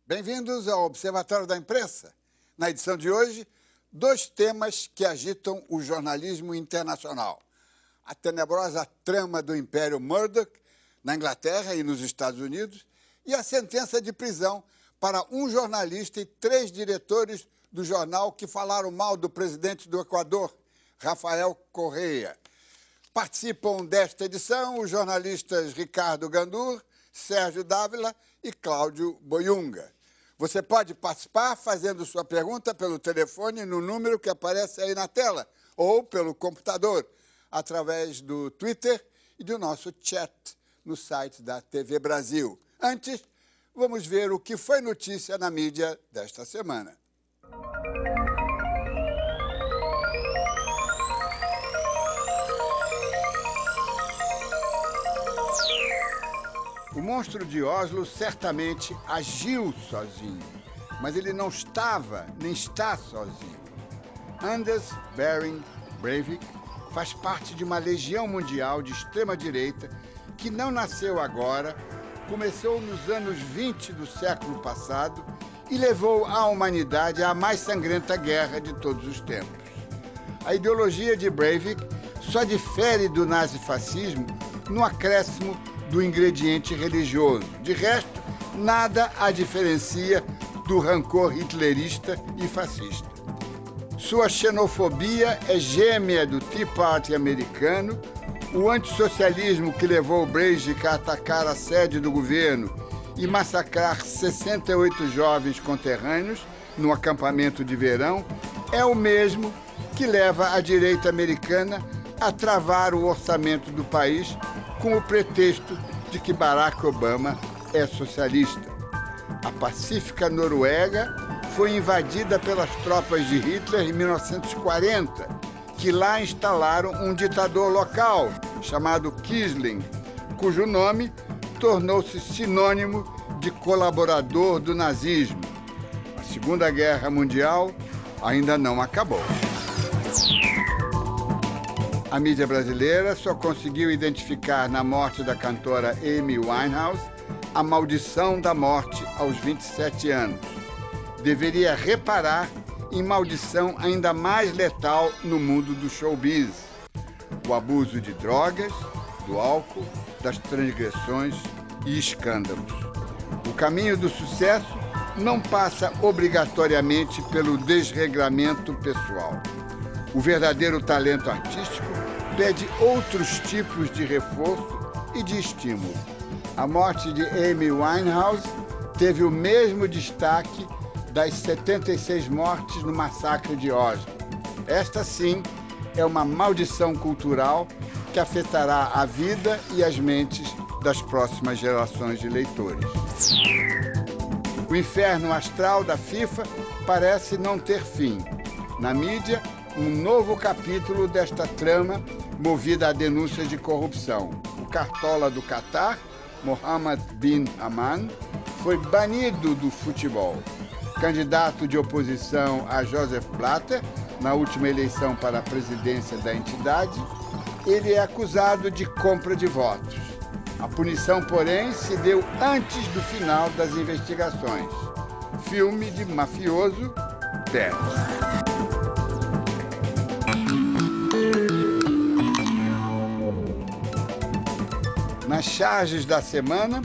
Bem-vindos ao Observatório da Imprensa. Na edição de hoje, dois temas que agitam o jornalismo internacional. A tenebrosa trama do Império Murdoch na Inglaterra e nos Estados Unidos e a sentença de prisão para um jornalista e 3 diretores do jornal que falaram mal do presidente do Equador, Rafael Correa. Participam desta edição os jornalistas Ricardo Gandur, Sérgio Dávila e Cláudio Boiunga. Você pode participar fazendo sua pergunta pelo telefone no número que aparece aí na tela ou pelo computador, através do Twitter e do nosso chat no site da TV Brasil. Antes, vamos ver o que foi notícia na mídia desta semana. O monstro de Oslo certamente agiu sozinho, mas ele não estava nem está sozinho. Anders Behring Breivik faz parte de uma legião mundial de extrema-direita que não nasceu agora, começou nos anos 20 do século passado e levou a humanidade à mais sangrenta guerra de todos os tempos. A ideologia de Breivik só difere do nazifascismo no acréscimo do ingrediente religioso. De resto, nada a diferencia do rancor hitlerista e fascista. Sua xenofobia é gêmea do Tea Party americano, o antissocialismo que levou Breivik a atacar a sede do governo e massacrar 68 jovens conterrâneos no acampamento de verão é o mesmo que leva a direita americana a travar o orçamento do país com o pretexto de que Barack Obama é socialista. A pacífica Noruega foi invadida pelas tropas de Hitler em 1940, que lá instalaram um ditador local chamado Quisling, cujo nome tornou-se sinônimo de colaborador do nazismo. A Segunda Guerra Mundial ainda não acabou. A mídia brasileira só conseguiu identificar na morte da cantora Amy Winehouse a maldição da morte aos 27 anos. Deveria reparar em maldição ainda mais letal no mundo do showbiz: o abuso de drogas, do álcool, das transgressões e escândalos. O caminho do sucesso não passa obrigatoriamente pelo desregramento pessoal. O verdadeiro talento artístico pede outros tipos de reforço e de estímulo. A morte de Amy Winehouse teve o mesmo destaque das 76 mortes no massacre de Oslo. Esta, sim, é uma maldição cultural que afetará a vida e as mentes das próximas gerações de leitores. O inferno astral da FIFA parece não ter fim. Na mídia, um novo capítulo desta trama movida a denúncias de corrupção. O cartola do Catar, Mohammed bin Haman, foi banido do futebol. Candidato de oposição a Joseph Blatter, na última eleição para a presidência da entidade, ele é acusado de compra de votos. A punição, porém, se deu antes do final das investigações. Filme de mafioso perde. Nas charges da semana,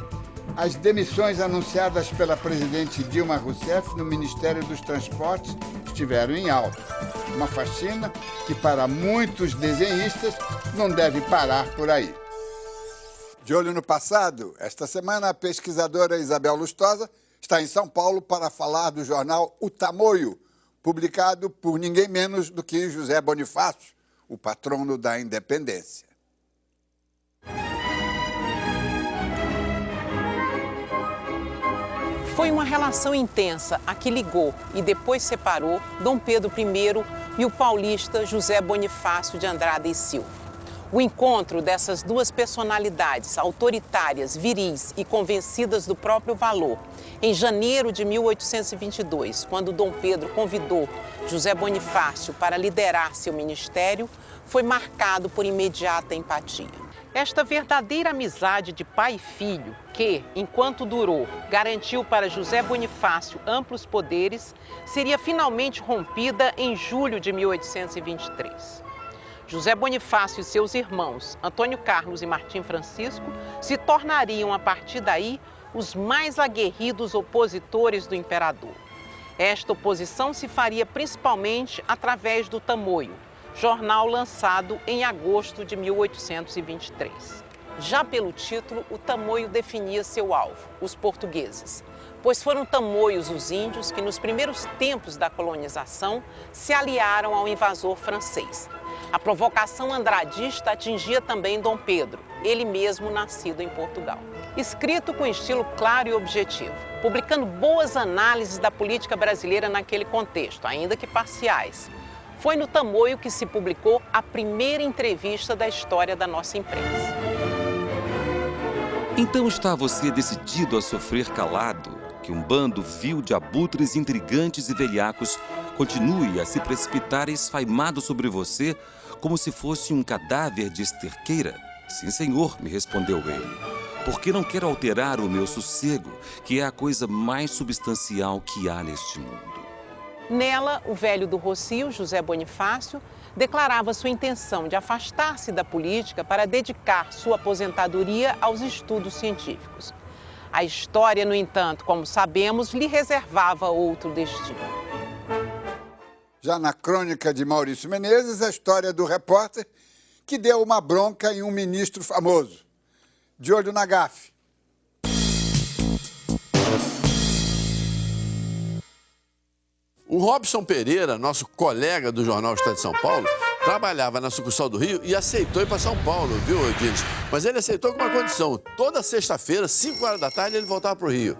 as demissões anunciadas pela presidente Dilma Rousseff no Ministério dos Transportes estiveram em alta. Uma faxina que, para muitos desenhistas, não deve parar por aí. De olho no passado, esta semana a pesquisadora Isabel Lustosa está em São Paulo para falar do jornal O Tamoio, publicado por ninguém menos do que José Bonifácio, o patrono da independência. Foi uma relação intensa a que ligou e depois separou Dom Pedro I e o paulista José Bonifácio de Andrada e Silva. O encontro dessas duas personalidades autoritárias, viris e convencidas do próprio valor, em janeiro de 1822, quando Dom Pedro convidou José Bonifácio para liderar seu ministério, foi marcado por imediata empatia. Esta verdadeira amizade de pai e filho, que, enquanto durou, garantiu para José Bonifácio amplos poderes, seria finalmente rompida em julho de 1823. José Bonifácio e seus irmãos, Antônio Carlos e Martim Francisco, se tornariam, a partir daí, os mais aguerridos opositores do imperador. Esta oposição se faria principalmente através do Tamoio, jornal lançado em agosto de 1823. Já pelo título, o Tamoio definia seu alvo, os portugueses, pois foram tamoios os índios que, nos primeiros tempos da colonização, se aliaram ao invasor francês. A provocação andradista atingia também Dom Pedro, ele mesmo nascido em Portugal. Escrito com estilo claro e objetivo, publicando boas análises da política brasileira naquele contexto, ainda que parciais, foi no Tamoio que se publicou a primeira entrevista da história da nossa imprensa. Então está você decidido a sofrer calado que um bando vil de abutres intrigantes e velhacos continue a se precipitar esfaimado sobre você como se fosse um cadáver de esterqueira? Sim, senhor, me respondeu ele, porque não quero alterar o meu sossego, que é a coisa mais substancial que há neste mundo. Nela, o velho do Rocio, José Bonifácio, declarava sua intenção de afastar-se da política para dedicar sua aposentadoria aos estudos científicos. A história, no entanto, como sabemos, lhe reservava outro destino. Já na crônica de Maurício Menezes, a história do repórter que deu uma bronca em um ministro famoso. De olho na gafe. O Robson Pereira, nosso colega do jornal Estado de São Paulo, trabalhava na sucursal do Rio e aceitou ir para São Paulo, viu, Dinis? Mas ele aceitou com uma condição. Toda sexta-feira, 5 horas da tarde, ele voltava para o Rio.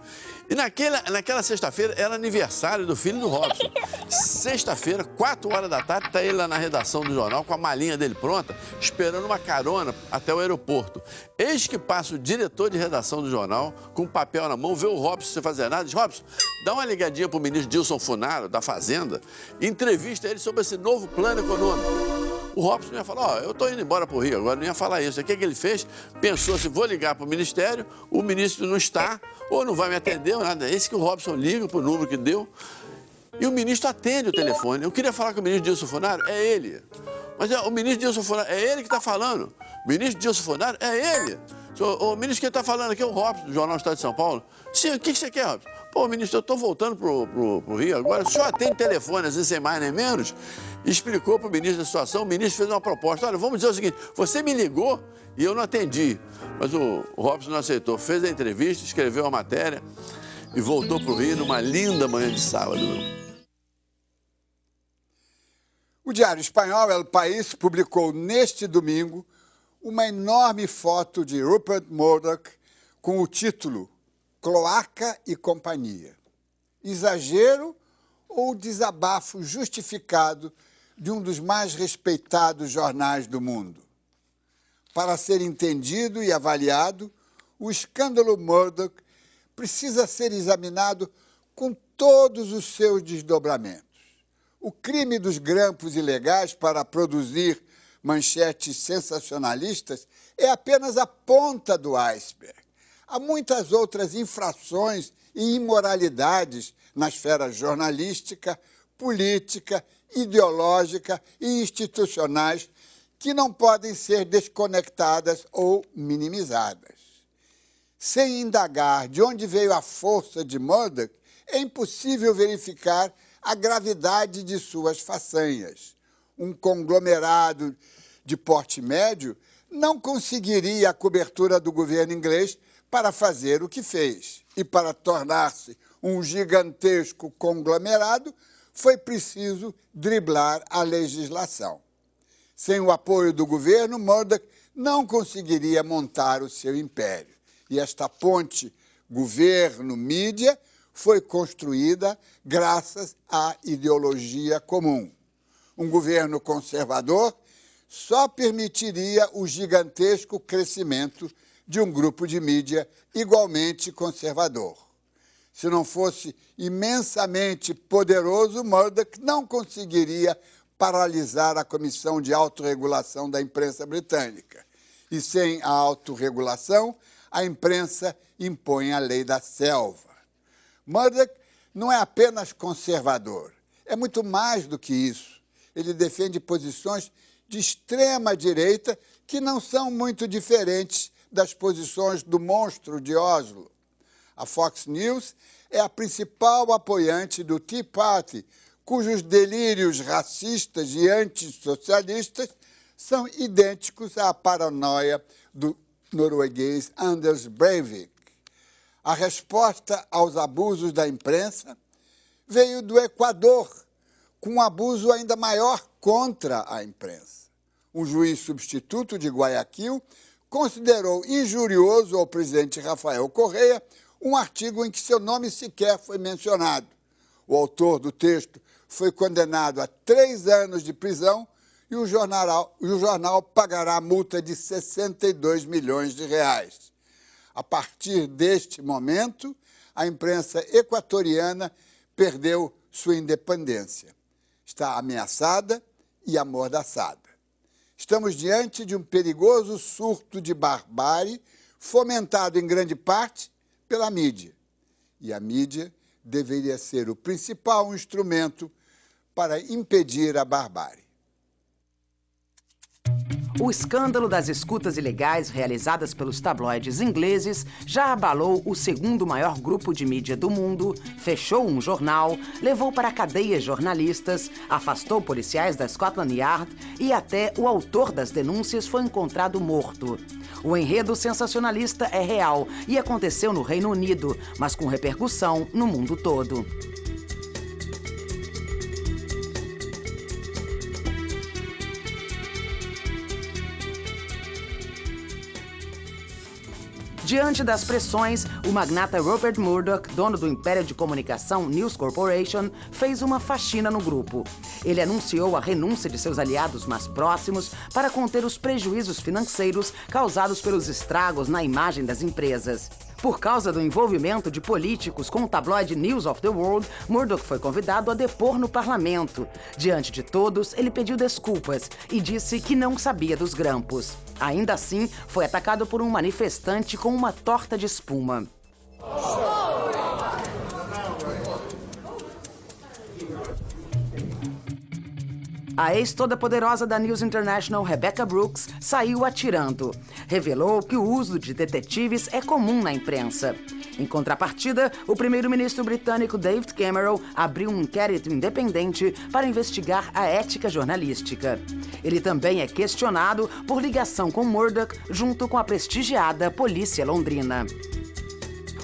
E naquela sexta-feira era aniversário do filho do Robson. Sexta-feira, 4 horas da tarde, está ele lá na redação do jornal com a malinha dele pronta, esperando uma carona até o aeroporto. Eis que passa o diretor de redação do jornal, com o papel na mão, vê o Robson sem fazer nada, diz: Robson, dá uma ligadinha para o ministro Dilson Funaro, da Fazenda, e entrevista ele sobre esse novo plano econômico. O Robson ia falar: eu estou indo embora para o Rio agora, não ia falar isso. O que ele fez? Pensou assim: vou ligar para o ministério, o ministro não está, ou não vai me atender, ou nada. Esse que o Robson liga para o número que deu, e o ministro atende o telefone. Eu queria falar com o ministro Dilson Funaro, é ele. Mas o ministro Dilson Funaro, é ele que está falando. O ministro Dilson Funaro, é ele. O ministro que está falando aqui é o Robson, do Jornal Estado de São Paulo. Sim, o que você quer, Robson? Pô, ministro, eu estou voltando pro Rio agora, o senhor atende telefone, assim, sem mais nem menos, explicou para o ministro da situação, o ministro fez uma proposta: olha, vamos dizer o seguinte, você me ligou e eu não atendi, mas o Robson não aceitou, fez a entrevista, escreveu a matéria e voltou para o Rio numa linda manhã de sábado. O Diário Espanhol, El País, publicou neste domingo uma enorme foto de Rupert Murdoch com o título Cloaca e Companhia. Exagero ou desabafo justificado de um dos mais respeitados jornais do mundo? Para ser entendido e avaliado, o escândalo Murdoch precisa ser examinado com todos os seus desdobramentos. O crime dos grampos ilegais para produzir manchetes sensacionalistas é apenas a ponta do iceberg. Há muitas outras infrações e imoralidades na esfera jornalística, política, ideológica e institucionais que não podem ser desconectadas ou minimizadas. Sem indagar de onde veio a força de Murdoch, é impossível verificar a gravidade de suas façanhas. Um conglomerado de porte médio não conseguiria a cobertura do governo inglês para fazer o que fez. E para tornar-se um gigantesco conglomerado, foi preciso driblar a legislação. Sem o apoio do governo, Murdoch não conseguiria montar o seu império. E esta ponte governo-mídia foi construída graças à ideologia comum. Um governo conservador só permitiria o gigantesco crescimento de um grupo de mídia igualmente conservador. Se não fosse imensamente poderoso, Murdoch não conseguiria paralisar a Comissão de Autorregulação da Imprensa Britânica. E sem a autorregulação, a imprensa impõe a lei da selva. Murdoch não é apenas conservador, é muito mais do que isso. Ele defende posições de extrema-direita que não são muito diferentes das posições do monstro de Oslo. A Fox News é a principal apoiante do Tea Party, cujos delírios racistas e antissocialistas são idênticos à paranoia do norueguês Anders Breivik. A resposta aos abusos da imprensa veio do Equador, com um abuso ainda maior contra a imprensa. Um juiz substituto de Guayaquil considerou injurioso ao presidente Rafael Correa um artigo em que seu nome sequer foi mencionado. O autor do texto foi condenado a 3 anos de prisão e o jornal pagará multa de 62 milhões de reais. A partir deste momento, a imprensa equatoriana perdeu sua independência. Está ameaçada e amordaçada. Estamos diante de um perigoso surto de barbárie fomentado em grande parte pela mídia. E a mídia deveria ser o principal instrumento para impedir a barbárie. O escândalo das escutas ilegais realizadas pelos tabloides ingleses já abalou o segundo maior grupo de mídia do mundo, fechou um jornal, levou para a cadeia jornalistas, afastou policiais da Scotland Yard e até o autor das denúncias foi encontrado morto. O enredo sensacionalista é real e aconteceu no Reino Unido, mas com repercussão no mundo todo. Diante das pressões, o magnata Rupert Murdoch, dono do império de comunicação News Corporation, fez uma faxina no grupo. Ele anunciou a renúncia de seus aliados mais próximos para conter os prejuízos financeiros causados pelos estragos na imagem das empresas. Por causa do envolvimento de políticos com o tabloide News of the World, Murdoch foi convidado a depor no parlamento. Diante de todos, ele pediu desculpas e disse que não sabia dos grampos. Ainda assim, foi atacado por um manifestante com uma torta de espuma. A ex-toda-poderosa da News International, Rebecca Brooks, saiu atirando. Revelou que o uso de detetives é comum na imprensa. Em contrapartida, o primeiro-ministro britânico David Cameron abriu um inquérito independente para investigar a ética jornalística. Ele também é questionado por ligação com Murdoch junto com a prestigiada polícia londrina.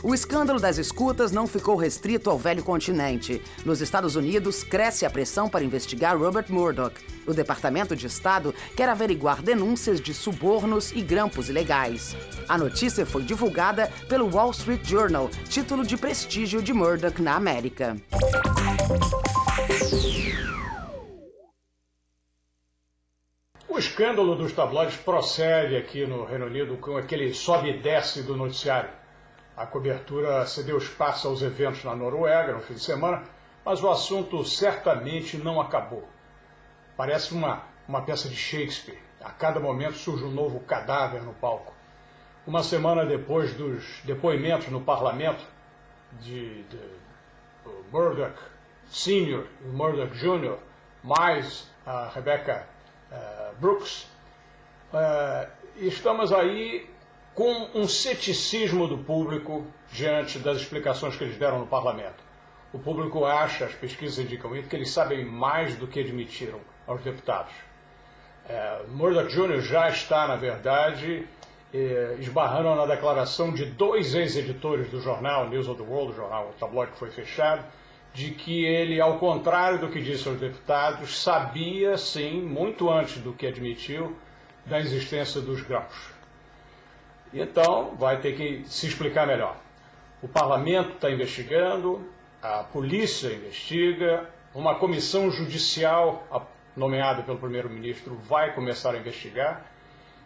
O escândalo das escutas não ficou restrito ao velho continente. Nos Estados Unidos, cresce a pressão para investigar Rupert Murdoch. O Departamento de Estado quer averiguar denúncias de subornos e grampos ilegais. A notícia foi divulgada pelo Wall Street Journal, título de prestígio de Murdoch na América. O escândalo dos tabloides prossegue aqui no Reino Unido com aquele sobe e desce do noticiário. A cobertura cedeu espaço aos eventos na Noruega no fim de semana, mas o assunto certamente não acabou. Parece uma peça de Shakespeare. A cada momento surge um novo cadáver no palco. Uma semana depois dos depoimentos no parlamento de Murdoch Sr. e Murdoch Jr., mais a Rebecca Brooks, estamos aí com um ceticismo do público diante das explicações que eles deram no parlamento. O público acha, as pesquisas indicam isso, que eles sabem mais do que admitiram aos deputados. Murdoch Jr. já está, na verdade, esbarrando na declaração de 2 ex-editores do jornal, News of the World, o jornal, o tabloide que foi fechado, de que ele, ao contrário do que disse aos deputados, sabia, sim, muito antes do que admitiu, da existência dos grampos. Então, vai ter que se explicar melhor. O parlamento está investigando, a polícia investiga, uma comissão judicial nomeada pelo primeiro-ministro vai começar a investigar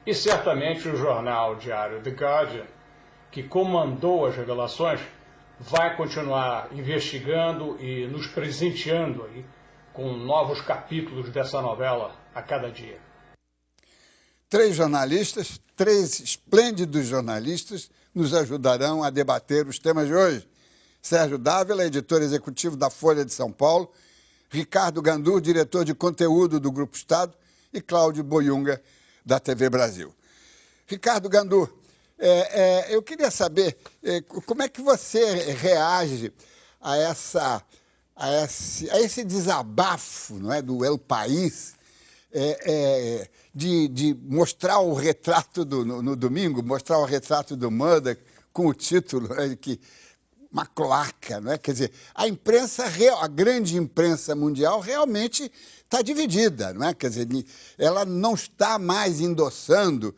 e certamente o jornal diário The Guardian, que comandou as revelações, vai continuar investigando e nos presenteando aí com novos capítulos dessa novela a cada dia. 3 jornalistas, 3 esplêndidos jornalistas, nos ajudarão a debater os temas de hoje. Sérgio Dávila, editor executivo da Folha de São Paulo, Ricardo Gandur, diretor de conteúdo do Grupo Estado, e Cláudio Boiunga, da TV Brasil. Ricardo Gandur, eu queria saber como é que você reage a esse desabafo, não é, do El País, de mostrar o retrato no domingo, mostrar o retrato do Murdoch com o título que uma cloaca, não é? Quer dizer, a grande imprensa mundial realmente está dividida, não é? Quer dizer, ela não está mais endossando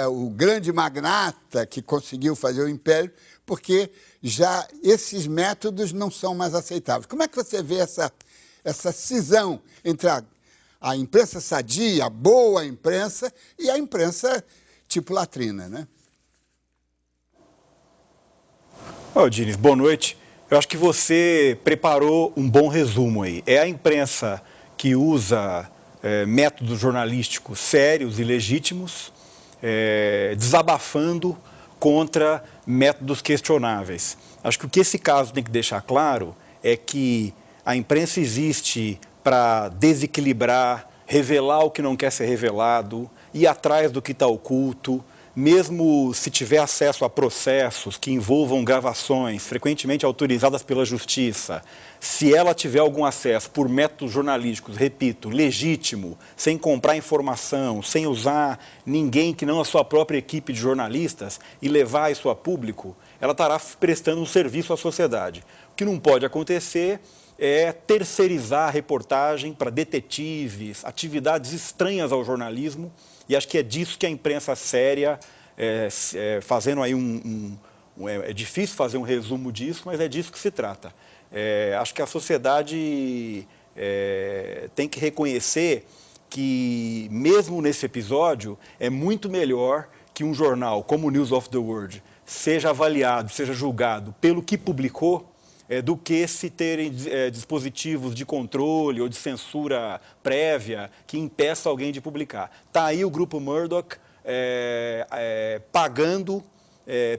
o grande magnata que conseguiu fazer o império, porque já esses métodos não são mais aceitáveis. Como é que você vê essa cisão entre a imprensa sadia, a boa imprensa, e a imprensa tipo latrina, né? Diniz, boa noite. Eu acho que você preparou um bom resumo aí. É a imprensa que usa métodos jornalísticos sérios e legítimos, desabafando contra métodos questionáveis. Acho que o que esse caso tem que deixar claro é que a imprensa existe para desequilibrar, revelar o que não quer ser revelado, ir atrás do que está oculto, mesmo se tiver acesso a processos que envolvam gravações frequentemente autorizadas pela justiça, se ela tiver algum acesso por métodos jornalísticos, repito, legítimo, sem comprar informação, sem usar ninguém que não a sua própria equipe de jornalistas e levar isso a público, ela estará prestando um serviço à sociedade. O que não pode acontecer é terceirizar a reportagem para detetives, atividades estranhas ao jornalismo, e acho que é disso que a imprensa séria, fazendo aí é difícil fazer um resumo disso, mas é disso que se trata. Acho que a sociedade tem que reconhecer que, mesmo nesse episódio, é muito melhor que um jornal como o News of the World seja avaliado, seja julgado pelo que publicou, do que se terem dispositivos de controle ou de censura prévia que impeça alguém de publicar. Está aí o grupo Murdoch pagando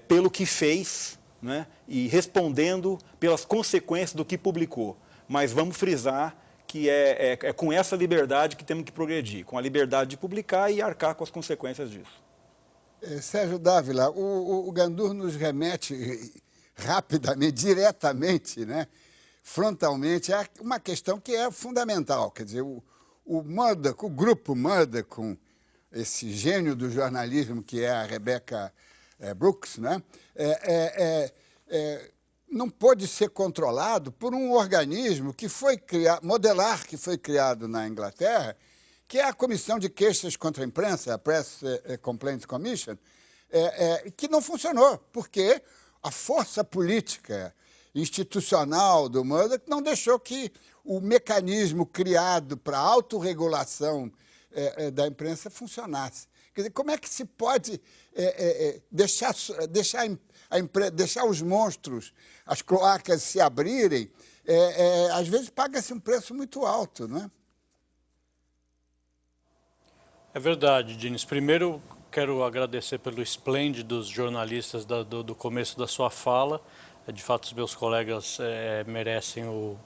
pelo que fez, né, e respondendo pelas consequências do que publicou. Mas vamos frisar que é com essa liberdade que temos que progredir, com a liberdade de publicar e arcar com as consequências disso. Sérgio Dávila, o Gandur nos remete rapidamente, diretamente, né, frontalmente, é uma questão que é fundamental. Quer dizer, o Murdoch, o grupo Murdoch, com esse gênio do jornalismo que é a Rebecca Brooks, né, não pode ser controlado por um organismo que foi criado, modelar que foi criado na Inglaterra, que é a Comissão de Queixas contra a Imprensa, a Press Complaints Commission, que não funcionou, porque a força política institucional do Murdoch não deixou que o mecanismo criado para a autorregulação da imprensa funcionasse. Quer dizer, como é que se pode deixar os monstros, as cloacas se abrirem? Às vezes paga-se um preço muito alto, não é? É verdade, Diniz. Primeiro, quero agradecer pelo esplêndidos jornalistas do começo da sua fala. De fato, os meus colegas merecem o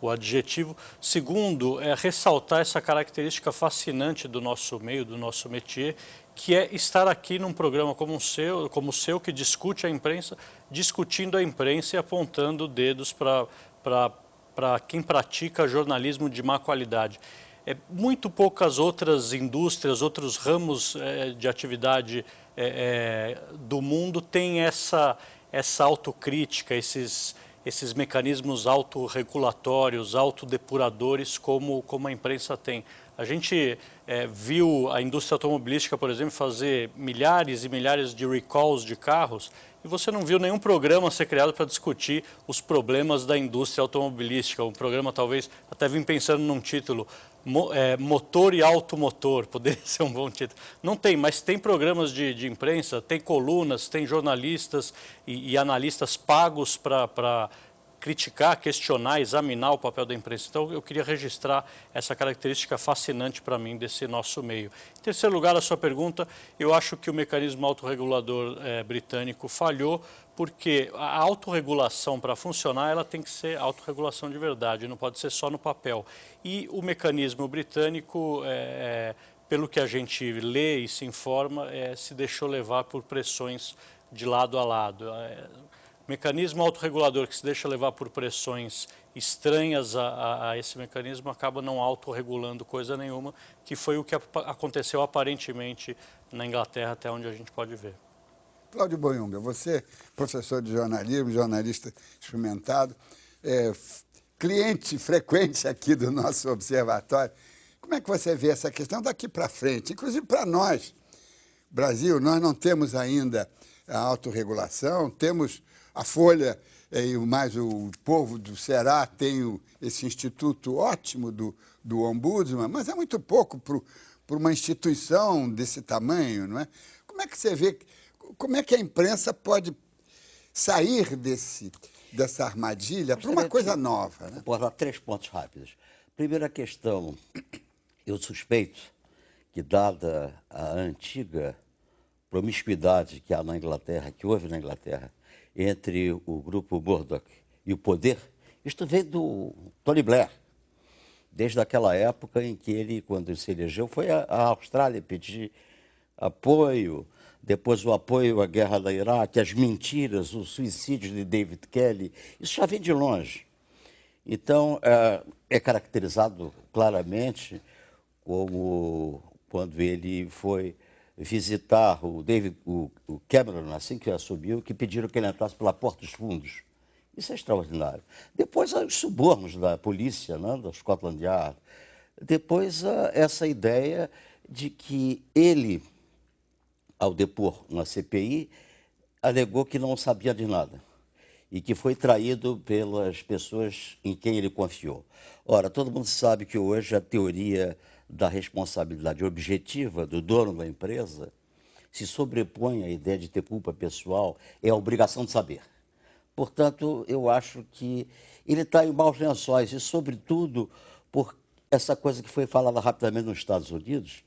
adjetivo. Segundo, ressaltar essa característica fascinante do nosso meio, do nosso métier, que é estar aqui num programa como o seu, que discute a imprensa, discutindo a imprensa e apontando dedos para quem pratica jornalismo de má qualidade. Muito poucas outras indústrias, outros ramos de atividade do mundo têm essa autocrítica, esses mecanismos autorregulatórios, autodepuradores como a imprensa tem. A gente viu a indústria automobilística, por exemplo, fazer milhares e milhares de recalls de carros, e você não viu nenhum programa ser criado para discutir os problemas da indústria automobilística. Um programa, talvez, até vim pensando num título, Motor e Automotor, poderia ser um bom título. Não tem, mas tem programas de imprensa, tem colunas, tem jornalistas e analistas pagos para criticar, questionar, examinar o papel da imprensa. Então, eu queria registrar essa característica fascinante para mim desse nosso meio. Em terceiro lugar, a sua pergunta, eu acho que o mecanismo autorregulador britânico falhou, porque a autorregulação, para funcionar, ela tem que ser autorregulação de verdade, não pode ser só no papel. E o mecanismo britânico, pelo que a gente lê e se informa, se deixou levar por pressões de lado a lado. Mecanismo autorregulador que se deixa levar por pressões estranhas a esse mecanismo acaba não autorregulando coisa nenhuma, que foi o que aconteceu aparentemente na Inglaterra, até onde a gente pode ver. Cláudio Boiunga, você, professor de jornalismo, jornalista experimentado, cliente frequente aqui do nosso observatório, como é que você vê essa questão daqui para frente? Inclusive para nós, Brasil, nós não temos ainda a autorregulação, temos a Folha e mais o povo do Ceará tem esse instituto ótimo do Ombudsman, mas é muito pouco para uma instituição desse tamanho, não é? Como é que você vê, como é que a imprensa pode sair dessa armadilha para uma coisa nova, né? Vou dar 3 pontos rápidos. Primeira questão, eu suspeito que, dada a antiga promiscuidade que há na Inglaterra, que houve na Inglaterra, entre o grupo Murdoch e o poder, isto veio do Tony Blair, desde aquela época em que ele, quando se elegeu, foi à Austrália pedir apoio, depois o apoio à guerra da Iraque, as mentiras, os suicídios de David Kelly, isso já vem de longe. Então, é caracterizado claramente como quando ele foi visitar o Cameron, assim que assumiu, que pediram que ele entrasse pela porta dos fundos. Isso é extraordinário. Depois, os subornos da polícia, né, da Scotland Yard. Depois, essa ideia de que ele, ao depor na CPI, alegou que não sabia de nada e que foi traído pelas pessoas em quem ele confiou. Ora, todo mundo sabe que hoje a teoria da responsabilidade objetiva do dono da empresa se sobrepõe à ideia de ter culpa pessoal, é a obrigação de saber. Portanto, eu acho que ele está em maus lençóis, e sobretudo por essa coisa que foi falada rapidamente nos Estados Unidos,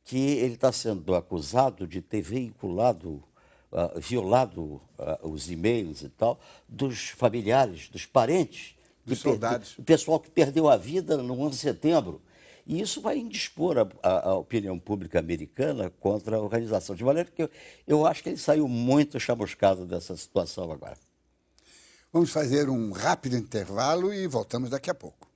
que ele está sendo acusado de ter veiculado, violado os e-mails e tal, dos familiares, dos parentes, dos soldados. O pessoal que perdeu a vida no 11 de setembro. E isso vai indispor a opinião pública americana contra a organização. De maneira que eu acho que ele saiu muito chamuscado dessa situação agora. Vamos fazer um rápido intervalo e voltamos daqui a pouco.